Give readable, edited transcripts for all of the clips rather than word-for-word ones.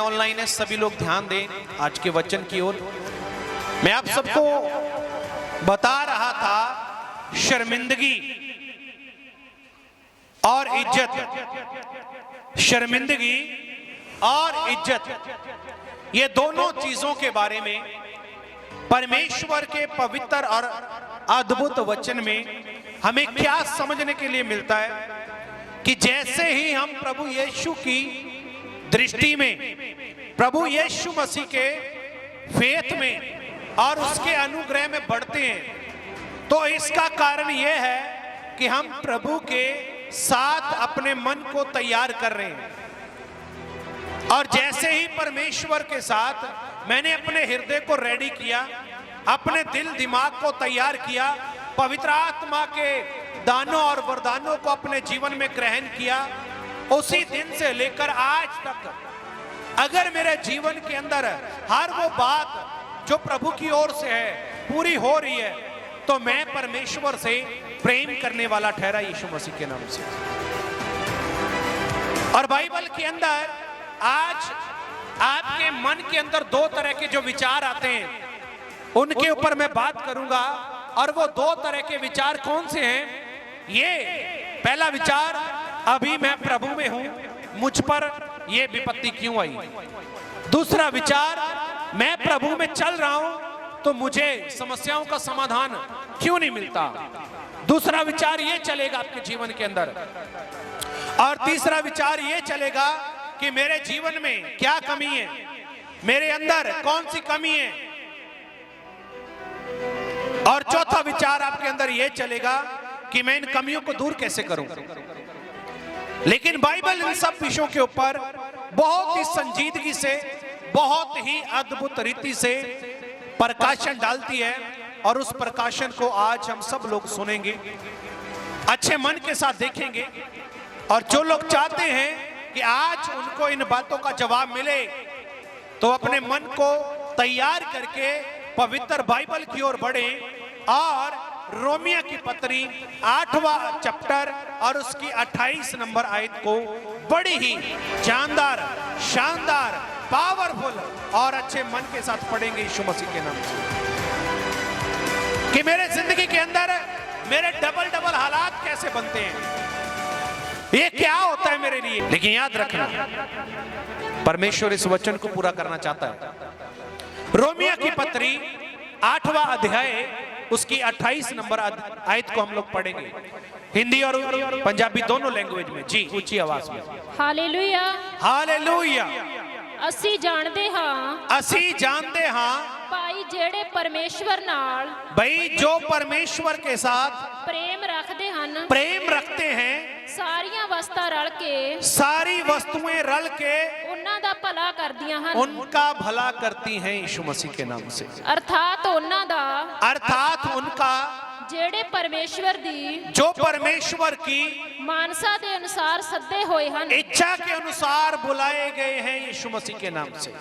Online है सभी लोग ध्यान दें आज के वचन की ओर। मैं आप सबको बता रहा था शर्मिंदगी और इज्जत, शर्मिंदगी और इज्जत, ये दोनों चीजों के बारे में परमेश्वर के पवित्र और अद्भुत वचन में हमें क्या समझने के लिए मिलता है कि जैसे ही हम प्रभु यीशु की दृष्टि में, प्रभु यीशु मसीह के फेथ में और उसके अनुग्रह में बढ़ते हैं, तो इसका कारण यह है कि हम प्रभु के साथ अपने मन को तैयार कर रहे हैं। और जैसे ही परमेश्वर के साथ मैंने अपने हृदय को रेडी किया, अपने दिल दिमाग को तैयार किया, पवित्र आत्मा के दानों और वरदानों को अपने जीवन में ग्रहण किया, उसी दिन से लेकर आज तक अगर मेरे जीवन के अंदर हर वो बात जो प्रभु की ओर से है पूरी हो रही है, तो मैं परमेश्वर से प्रेम करने वाला ठहरा यीशु मसीह के नाम से। और बाइबल के अंदर आज आपके मन के अंदर दो तरह के जो विचार आते हैं उनके ऊपर मैं बात करूंगा। और वो दो तरह के विचार कौन से हैं? ये पहला विचार, अभी मैं प्रभु में हूं, मुझ पर ये विपत्ति क्यों आई। दूसरा विचार, मैं प्रभु में चल रहा हूं तो मुझे समस्याओं का समाधान क्यों नहीं मिलता। दूसरा विचार ये चलेगा आपके जीवन के अंदर। और तीसरा विचार ये चलेगा कि मेरे जीवन में क्या कमी है, मेरे अंदर कौन सी कमी है। और चौथा विचार आपके अंदर यह चलेगा कि मैं इन कमियों को दूर कैसे करूं। लेकिन बाइबल इन सब विषयों के ऊपर बहुत ही संजीदगी से, बहुत ही अद्भुत रीति से प्रकाशन डालती है। और उस प्रकाशन को आज हम सब लोग सुनेंगे, अच्छे मन के साथ देखेंगे। और जो लोग चाहते हैं कि आज उनको इन बातों का जवाब मिले, तो अपने मन को तैयार करके पवित्र बाइबल की ओर बढ़े और रोमिया की पत्री 8वां चैप्टर और उसकी 28 नंबर आयत को बड़ी ही जानदार, शानदार, पावरफुल और अच्छे मन के साथ पढ़ेंगे यीशु मसीह के नाम से। कि मेरे जिंदगी के अंदर मेरे डबल डबल हालात कैसे बनते हैं, ये क्या होता है मेरे लिए। लेकिन याद रखना, परमेश्वर इस वचन को पूरा करना चाहता है। रोमिया की पत्री 8वां अध्याय उसकी 28 नंबर आयत को हम लोग पढ़ेंगे, हिंदी और पंजाबी दोनों लैंग्वेज में। जी, ऊंची आवाज में। Hallelujah, hallelujah. ਅਸੀਂ ਜਾਣਦੇ ਹਾਂ ਭਾਈ ਜਿਹੜੇ ਪਰਮੇਸ਼ਵਰ ਨਾਲ, भाई जो परमेश्वर के साथ प्रेम रखते हैं, सारियां वस्तुएं रल के, सारी वस्तुएं रल के ਉਹਨਾਂ ਦਾ ਭਲਾ ਕਰਦੀਆਂ ਹਨ, उनका भला करती हैं यीशु मसीह के नाम से। अर्थात ਉਹਨਾਂ ਦਾ, अर्थात उनका ਜਿਹੜੇ परमेश्वर ਦੀ, जो परमेश्वर की मानसा के अनुसार सद्दे हुए हैं, इच्छा के अनुसार बुलाए गए हैं यीशु मसीह के नाम से।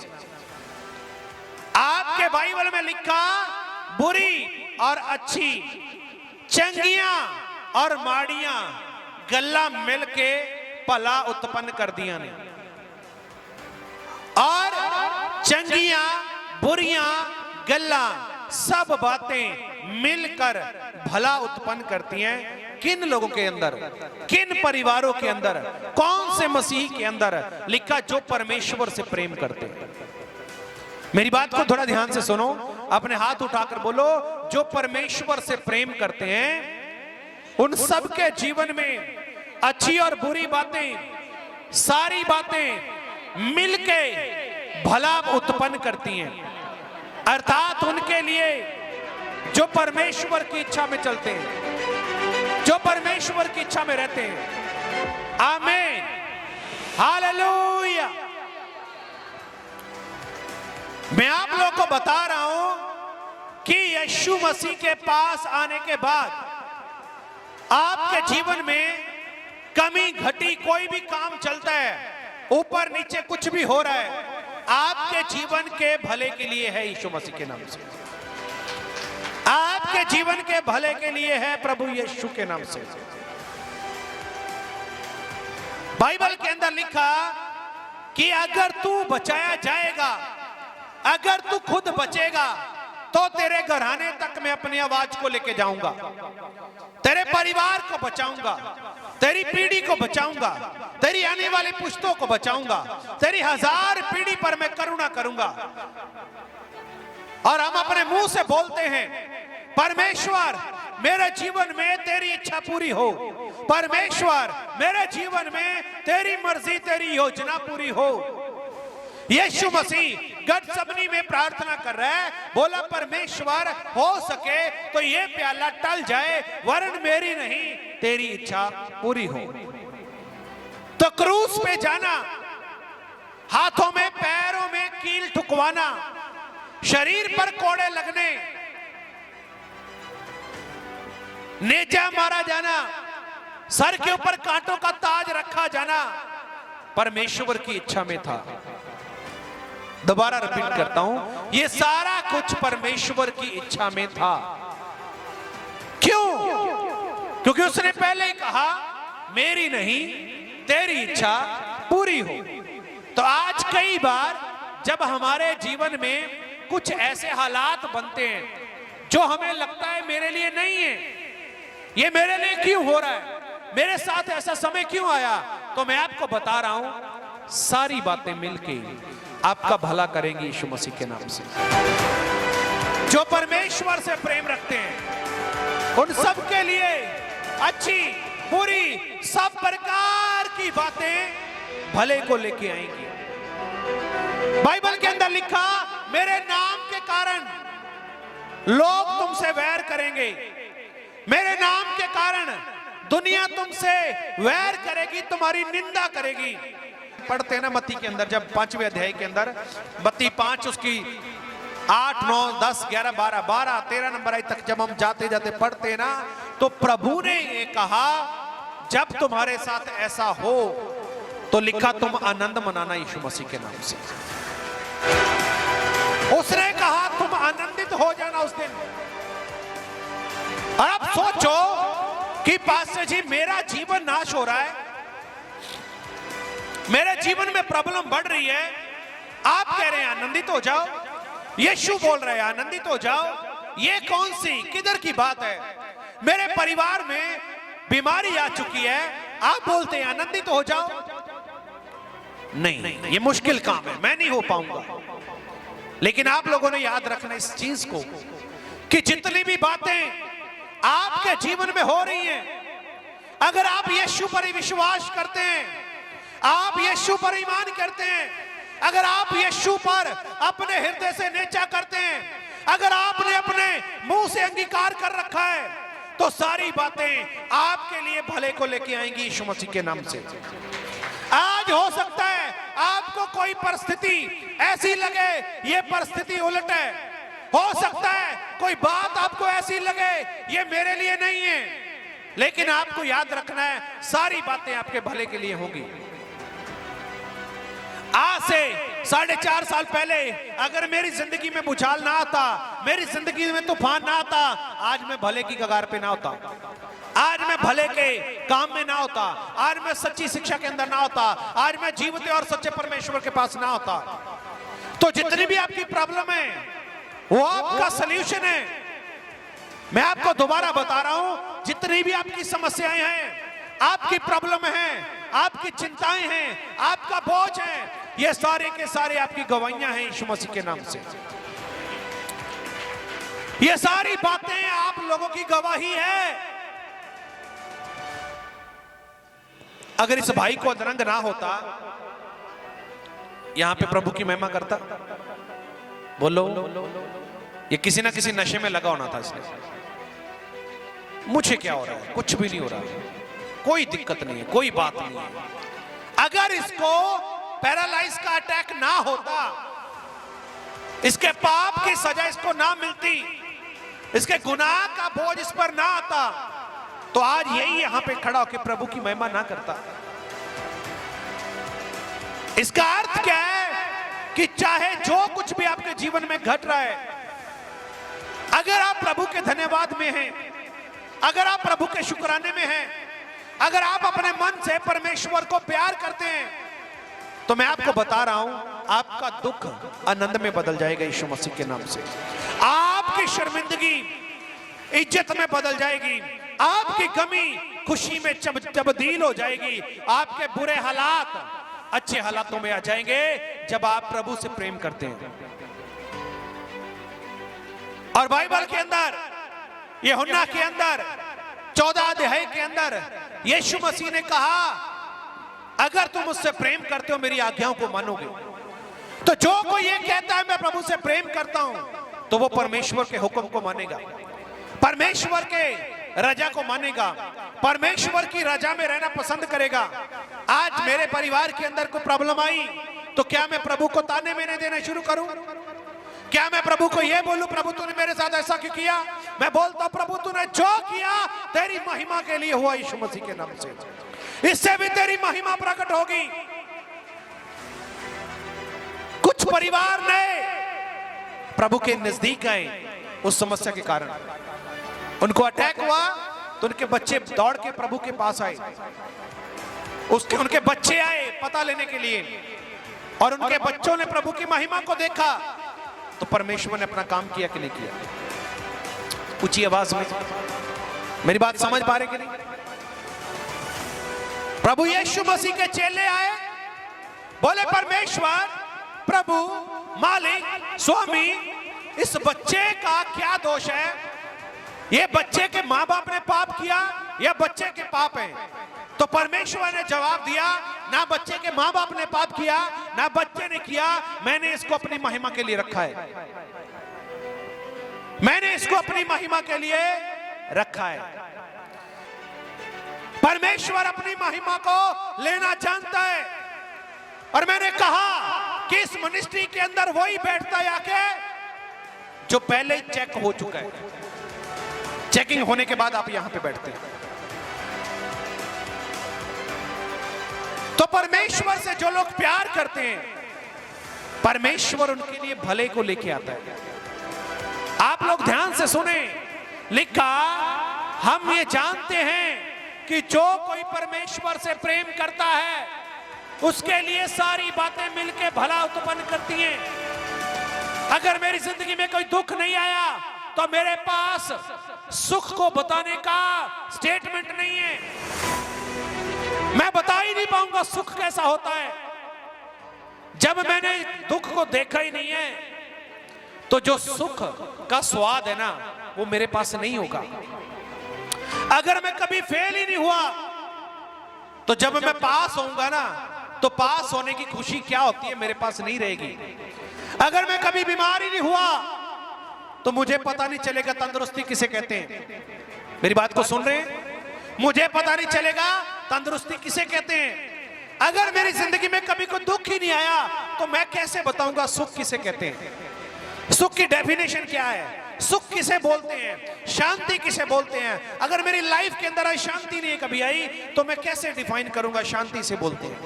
आपके बाइबल में लिखा, बुरी और अच्छी, चंगियां और माड़ियां गल्ला मिलके भला उत्पन्न कर दिया ने। और चंगियां बुरियां गल्ला सब बातें मिलकर भला उत्पन्न करती हैं। किन लोगों के अंदर, किन परिवारों के अंदर, कौन से मसीह के अंदर? लिखा, जो परमेश्वर से प्रेम करते हैं। मेरी बात को थोड़ा ध्यान से सुनो, अपने हाथ उठाकर बोलो, जो परमेश्वर से प्रेम करते हैं उन सब के जीवन में अच्छी और बुरी बातें, सारी बातें मिलके भला उत्पन्न करती हैं। अर्थात उनके लिए जो परमेश्वर की इच्छा में चलते हैं, जो परमेश्वर की इच्छा में रहते हैं। आमीन, हालेलुया। मैं आप लोगों को बता रहा हूं कि यीशु मसीह के पास आने के बाद आपके जीवन में कमी घटी, कोई भी काम चलता है, ऊपर नीचे कुछ भी हो रहा है, आपके जीवन के भले के लिए है यीशु मसीह के नाम से। आपके जीवन के भले के लिए है प्रभु यीशु के नाम से। बाइबल के अंदर लिखा कि अगर तू बचाया जाएगा, अगर तू खुद बचेगा तो तेरे घराने तक मैं अपनी आवाज को लेके जाऊंगा, तेरे परिवार को बचाऊंगा, तेरी पीढ़ी को बचाऊंगा, तेरी आने वाली पुश्तों को बचाऊंगा, तेरी 1000 पीढ़ी पर मैं करुणा करूंगा। और हम अपने मुंह से बोलते हैं, परमेश्वर मेरे जीवन में तेरी इच्छा पूरी हो, परमेश्वर मेरे जीवन में तेरी मर्जी, तेरी योजना पूरी हो। यीशु मसीह गतसमनी में प्रार्थना कर रहा है, बोला परमेश्वर हो सके तो ये प्याला टल जाए, वरन मेरी नहीं तेरी इच्छा पूरी हो। तो क्रूस पे जाना, हाथों में पैरों में कील ठुकवाना, शरीर पर कोड़े लगने, नेजा मारा जाना, सर के ऊपर कांटों का ताज रखा जाना परमेश्वर की इच्छा में था। दोबारा रिपीट करता हूं, ये सारा कुछ परमेश्वर की इच्छा में था। क्यों? क्योंकि उसने पहले ही कहा मेरी नहीं तेरी इच्छा पूरी हो। तो आज कई बार जब हमारे जीवन में कुछ ऐसे हालात बनते हैं जो हमें लगता है मेरे लिए नहीं है, ये मेरे लिए क्यों हो रहा है, मेरे साथ ऐसा समय क्यों आया, तो मैं आपको बता रहा हूं, सारी बातें मिलके आपका भला करेंगी यीशु मसीह के नाम से। जो परमेश्वर से प्रेम रखते हैं उन सब के लिए अच्छी बुरी सब प्रकार की बातें भले को लेके आएंगी। बाइबल के अंदर लिखा, मेरे नाम के कारण लोग तुमसे वैर करेंगे, मेरे नाम के कारण दुनिया तुमसे वैर करेगी, तुम्हारी निंदा करेगी। पढ़ते हैं ना मत्ती के अंदर, जब 5वें अध्याय के अंदर मत्ती 5 उसकी 8, 9, 10, 11, 12, 12, 13 नंबर आई तक जब हम जाते जाते पढ़ते हैं ना, तो प्रभु ने ये कहा जब तुम्हारे साथ ऐसा हो तो लिखा तुम आनंद मनाना यीशु मसीह के नाम से। उसने कहा तुम आनंदित हो जाना उस दिन। और अब सोचो कि पास्टर जी मेरा जीवन नाश हो रहा है, मेरे जीवन में प्रॉब्लम बढ़ रही है, आप कह रहे हैं आनंदित हो जाओ, यीशु बोल रहे हैं आनंदित हो जाओ, ये कौन सी किधर की बात है? मेरे परिवार में बीमारी आ चुकी है, आप बोलते हैं आनंदित हो जाओ। नहीं, ये मुश्किल काम है, मैं नहीं हो पाऊंगा। लेकिन आप लोगों ने याद रखना इस चीज को कि जितनी भी बातें आपके जीवन में हो रही हैं, अगर आप यीशु पर ही विश्वास करते हैं, आप यीशु पर ईमान करते हैं, अगर आप यीशु पर अपने हृदय से नेचा करते हैं, अगर आपने अपने मुंह से अंगीकार कर रखा है, तो सारी बातें आपके लिए भले को लेके आएंगी यीशु मसीह के नाम से। आज हो सकता है आपको कोई परिस्थिति ऐसी लगे ये परिस्थिति उलट है, हो सकता है कोई बात आपको ऐसी लगे ये मेरे लिए नहीं है, लेकिन आपको याद रखना है सारी बातें आपके भले के लिए होंगी। आज से 4.5 साल पहले अगर मेरी जिंदगी में भूचाल ना आता, मेरी जिंदगी में तूफान ना आता, आज मैं भले की कगार पे ना होता, आज मैं भले के काम में ना होता, आज मैं सच्ची शिक्षा के अंदर ना होता, आज मैं जीवते और सच्चे परमेश्वर के पास ना होता। तो जितनी भी आपकी प्रॉब्लम है वो आपका सलूशन है। मैं आपको दोबारा बता रहा हूं, जितनी भी आपकी समस्याएं हैं, आपकी प्रॉब्लम है, आपकी चिंताएं हैं, आपका बोझ है, ये सारे के सारे आपकी गवाहियां हैं यीशु मसीह के नाम से। ये सारी बातें आप लोगों की गवाही है। अगर इस भाई को अदरंग ना होता, यहां पे प्रभु की महिमा करता, बोलो, ये किसी ना किसी नशे में लगा होना था इसने। मुझे क्या हो रहा है? कुछ भी नहीं हो रहा, कोई दिक्कत नहीं है, कोई बात नहीं है। अगर इसको पैरालाइज का अटैक ना होता, इसके पाप की सजा इसको ना मिलती, इसके गुनाह का बोझ इस पर ना आता, तो आज यही यहां पे खड़ा होकर प्रभु की महिमा ना करता। इसका अर्थ क्या है कि चाहे जो कुछ भी आपके जीवन में घट रहा है, अगर आप प्रभु के धन्यवाद में हैं, अगर आप प्रभु के शुक्राने में हैं, अगर आप अपने मन से परमेश्वर को प्यार करते हैं, तो मैं आपको बता रहा हूं, आपका दुख आनंद में बदल जाएगा यीशु मसीह के नाम से। आपकी शर्मिंदगी इज्जत में बदल जाएगी, आपकी कमी खुशी में तब्दील हो जाएगी, आपके बुरे हालात अच्छे हालातों में आ जाएंगे जब आप प्रभु से प्रेम करते हैं। और बाइबल के अंदर, यूहन्ना के अंदर 14 अध्याय के अंदर यीशु मसीह ने कहा, अगर तुम मुझसे प्रेम करते हो मेरी आज्ञाओं को मानोगे। तो जो कोई ये कहता है मैं प्रभु से प्रेम करता हूं, तो वो परमेश्वर के हुक्म को मानेगा, परमेश्वर के रजा को मानेगा, परमेश्वर की रजा में रहना पसंद करेगा। आज मेरे परिवार के अंदर कोई प्रॉब्लम आई तो क्या मैं प्रभु को ताने मेने देना शुरू करूं? क्या मैं प्रभु को यह बोलूं, प्रभु तूने मेरे साथ ऐसा क्यों किया? मैं बोलता हूं, प्रभु तूने जो किया तेरी महिमा के लिए हुआ यीशु मसीह के नाम से, इससे भी तेरी महिमा प्रकट होगी। कुछ परिवार ने प्रभु के नजदीक आए उस समस्या के कारण, उनको अटैक हुआ तो उनके बच्चे दौड़ के प्रभु के पास आए, उनके बच्चे आए पता लेने के लिए, और उनके बच्चों ने प्रभु की महिमा को देखा। तो परमेश्वर ने अपना काम किया कि नहीं किया? ऊंची आवाज में मेरी बात समझ पा रहे कि नहीं? प्रभु यीशु मसीह के चेले आए, बोले परमेश्वर, प्रभु, मालिक, स्वामी, इस बच्चे का क्या दोष है? ये बच्चे के मां बाप ने पाप किया या बच्चे के पाप है? तो परमेश्वर ने जवाब दिया, ना बच्चे के मां बाप ने पाप किया ना बच्चे ने किया, मैंने इसको अपनी महिमा के लिए रखा है, मैंने इसको अपनी महिमा के लिए रखा है। परमेश्वर अपनी महिमा को लेना जानता है। और मैंने कहा कि इस मिनिस्ट्री के अंदर वही बैठता है आके जो पहले ही चेक हो चुका है, चेकिंग होने के बाद आप यहां पे बैठते हैं। तो परमेश्वर से जो लोग प्यार करते हैं, परमेश्वर उनके लिए भले को लेके आता है। आप लोग ध्यान से सुने, लिखा, हम ये जानते हैं कि जो कोई परमेश्वर से प्रेम करता है उसके लिए सारी बातें मिलके भला उत्पन्न करती हैं। अगर मेरी जिंदगी में कोई दुख नहीं आया तो मेरे पास सुख को बताने का स्टेटमेंट नहीं है, मैं बता ही नहीं पाऊंगा सुख कैसा होता है। जब मैंने दुख को देखा ही नहीं है तो जो सुख का स्वाद है ना वो मेरे पास नहीं होगा। अगर मैं कभी फेल ही नहीं हुआ तो जब मैं पास होऊंगा ना तो पास होने की खुशी क्या होती है मेरे पास नहीं रहेगी। अगर मैं कभी बीमार ही नहीं हुआ तो मुझे पता नहीं चलेगा तंदुरुस्ती किसे कहते हैं। मेरी बात को सुन रहे हैं? मुझे पता नहीं चलेगा तंदुरुस्ती किसे कहते हैं। अगर मेरी जिंदगी में कभी कोई दुख ही नहीं आया तो मैं कैसे बताऊंगा सुख किसे कहते हैं, सुख की डेफिनेशन क्या है, सुख किसे बोलते हैं, शांति किसे बोलते हैं। अगर मेरी लाइफ के अंदर शांति नहीं कभी आई तो मैं कैसे डिफाइन करूंगा शांति से बोलते हैं।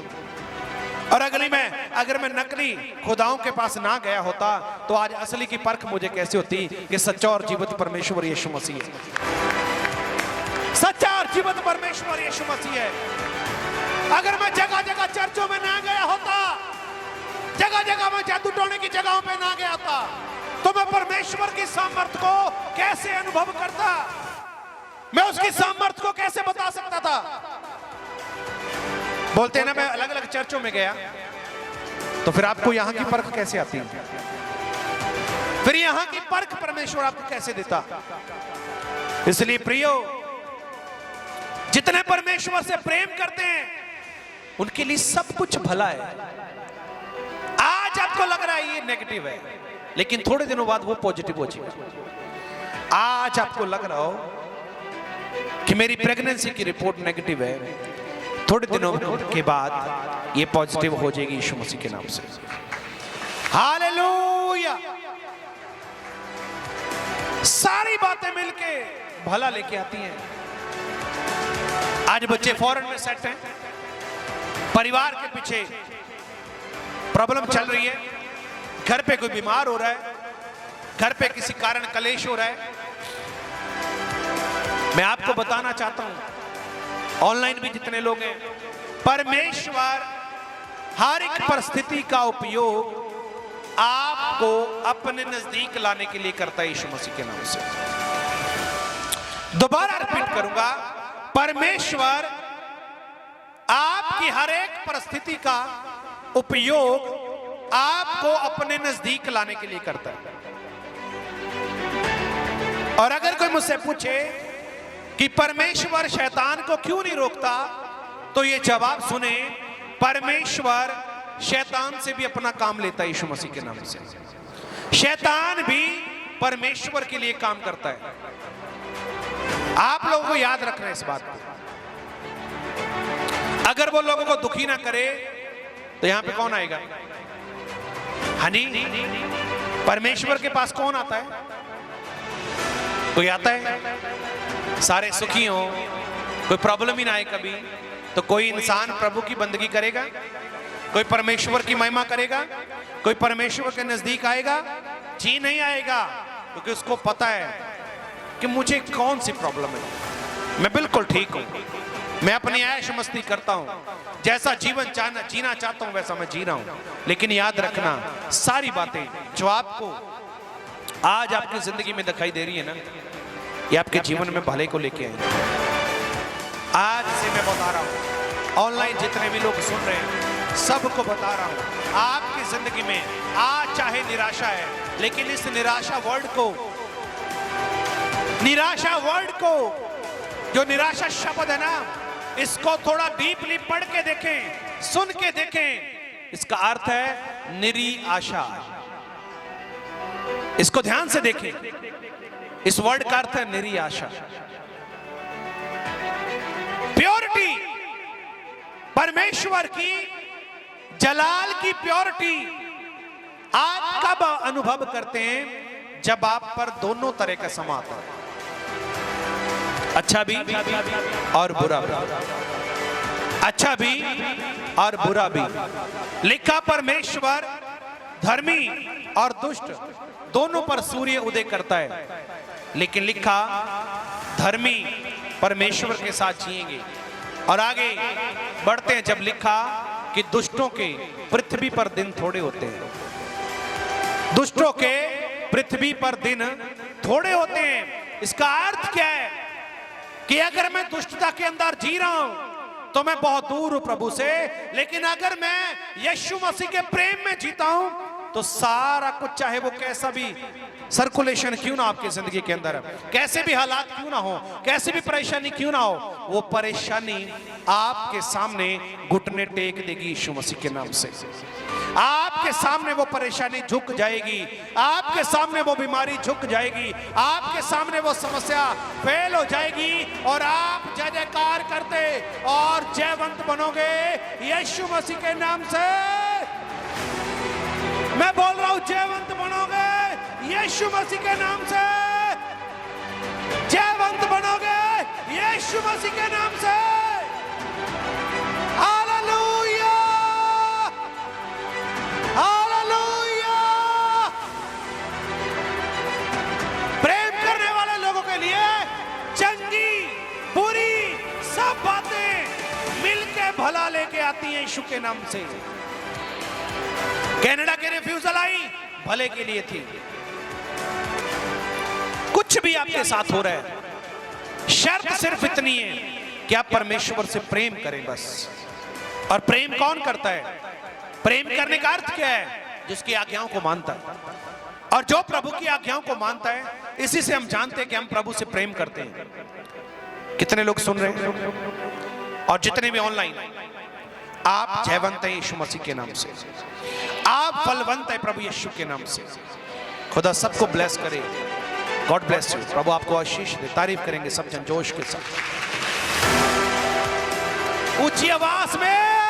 और अगर मैं नकली खुदाओं के पास ना गया होता तो आज असली की परख मुझे कैसे होती कि सच्चा और जीवित परमेश्वर यीशु मसीह है, सच्चा और जीवित परमेश्वर यीशु मसीह है। अगर मैं जगह जगह चर्चों में ना गया होता, जगह जगह मैं जादू टोने की जगहों पे ना गया था तो मैं परमेश्वर की सामर्थ को कैसे अनुभव करता, मैं उसकी सामर्थ को कैसे बता सकता था। बोलते हैं ना, मैं अलग अलग चर्चों में गया तो फिर आपको यहां की परख कैसे आती है, फिर यहां की परख परमेश्वर आपको कैसे देता। इसलिए प्रियो, जितने परमेश्वर से प्रेम करते हैं उनके लिए सब कुछ भला है। आज आपको लग रहा है ये नेगेटिव है, लेकिन थोड़े दिनों बाद वो पॉजिटिव हो जाएगा। आज आपको लग रहा हो कि मेरी प्रेगनेंसी की रिपोर्ट नेगेटिव है, थोड़े दिनों के बाद ये पॉजिटिव हो जाएगी यीशु मसीह के नाम से। हालेलुया। सारी बातें मिलके भला लेके आती हैं। आज बच्चे फॉरेन में सेट हैं, परिवार के पीछे प्रॉब्लम चल रही है, घर पे कोई बीमार हो रहा है, घर पे किसी कारण कलेश हो रहा है। मैं आपको बताना चाहता हूं, ऑनलाइन भी जितने लोग हैं, परमेश्वर हर एक परिस्थिति का उपयोग आपको अपने नजदीक लाने के लिए करता है यीशु मसीह के नाम से। दोबारा रिपीट करूंगा, परमेश्वर आपकी हर एक परिस्थिति का उपयोग आपको अपने नजदीक लाने के लिए करता है। और अगर कोई मुझसे पूछे कि परमेश्वर शैतान को क्यों नहीं रोकता, तो ये जवाब सुने, परमेश्वर शैतान से भी अपना काम लेता है यीशु मसीह के नाम से। शैतान भी परमेश्वर के लिए काम करता है। आप लोगों को याद रखना है इस बात को। अगर वो लोगों को दुखी ना करे तो यहां पे कौन आएगा? हनी, परमेश्वर के पास कौन आता है? कोई आता है? सारे सुखी हो, कोई प्रॉब्लम ही ना आए कभी, तो कोई इंसान प्रभु की बंदगी करेगा? कोई परमेश्वर की महिमा करेगा? कोई परमेश्वर के नजदीक आएगा? जी नहीं आएगा, क्योंकि उसको पता है कि मुझे कौन सी प्रॉब्लम है, मैं बिल्कुल ठीक हूं, मैं अपनी ऐश मस्ती करता हूं, जैसा जीवन जीना चाहता हूं वैसा मैं जी रहा हूं। लेकिन याद रखना, सारी बातें जो आपको आज आपकी जिंदगी में दिखाई दे रही है ना, ये आपके जीवन में भले को लेके आएंगे। आज से मैं बता रहा हूं, ऑनलाइन जितने भी लोग सुन रहे हैं सबको बता रहा हूं, आपकी जिंदगी में आज चाहे निराशा है, लेकिन इस निराशा वर्ड को, जो निराशा शब्द है ना, इसको थोड़ा डीपली पढ़ के देखें, सुन के देखें। इसका अर्थ है निरी आशा। इसको ध्यान से देखें, इस वर्ड का अर्थ है निरी आशा। प्योरिटी, परमेश्वर की जलाल की प्योरिटी आप कब अनुभव करते हैं? जब आप पर दोनों तरह का समा आता है, अच्छा भी और बुरा भी, अच्छा भी और बुरा भी। लिखा परमेश्वर धर्मी और दुष्ट दोनों पर सूर्य उदय करता है, लेकिन लिखा धर्मी परमेश्वर के साथ जिएंगे। और आगे बढ़ते हैं, जब लिखा कि दुष्टों के पृथ्वी पर दिन थोड़े होते हैं, दुष्टों के पृथ्वी पर दिन थोड़े होते हैं। इसका अर्थ क्या है कि अगर मैं दुष्टता के अंदर जी रहा हूं तो मैं बहुत दूर हूं प्रभु से, लेकिन अगर मैं यीशु मसीह के प्रेम में जीता हूं तो सारा कुछ, चाहे वो कैसा भी सर्कुलेशन क्यों ना आपकी जिंदगी के अंदर, कैसे भी हालात क्यों ना हो, कैसे भी परेशानी क्यों ना हो, वो परेशानी आपके सामने घुटने टेक देगी यीशु मसीह के नाम से। आपके सामने वो परेशानी झुक जाएगी, आपके सामने वो बीमारी झुक जाएगी, आपके सामने वो समस्या फेल हो जाएगी, और आप जय जयकार करते और जयवंत बनोगे यीशु मसीह के नाम से। मैं बोल रहा हूं, जयवंत बनोगे यीशु मसीह के नाम से, जयवंत बनोगे यीशु मसीह के नाम से। Hallelujah, hallelujah. प्रेम करने वाले लोगों के लिए चंगी बुरी सब बातें मिलके भला लेके आती हैं यीशु के नाम से। कनाडा के रिफ्यूजल आई, भले के लिए थी। कुछ भी आपके साथ हो रहा है, शर्त सिर्फ इतनी है कि आप परमेश्वर से प्रेम करें बस। और प्रेम कौन करता है? प्रेम करने का अर्थ क्या है? जिसकी आज्ञाओं को मानता है। और जो प्रभु की आज्ञाओं को मानता है, इसी से हम जानते हैं कि हम प्रभु से प्रेम करते हैं। कितने लोग सुन रहे हैं? और जितने भी ऑनलाइन, आप जयवंत हैं यीशु मसीह के नाम से, आप फलवंत हैं प्रभु यीशु के नाम से। खुदा सबको ब्लेस करे। God bless you. प्रभु आपको आशीष दे। तारीफ करेंगे सब जन जोश के साथ, ऊंची आवाज में।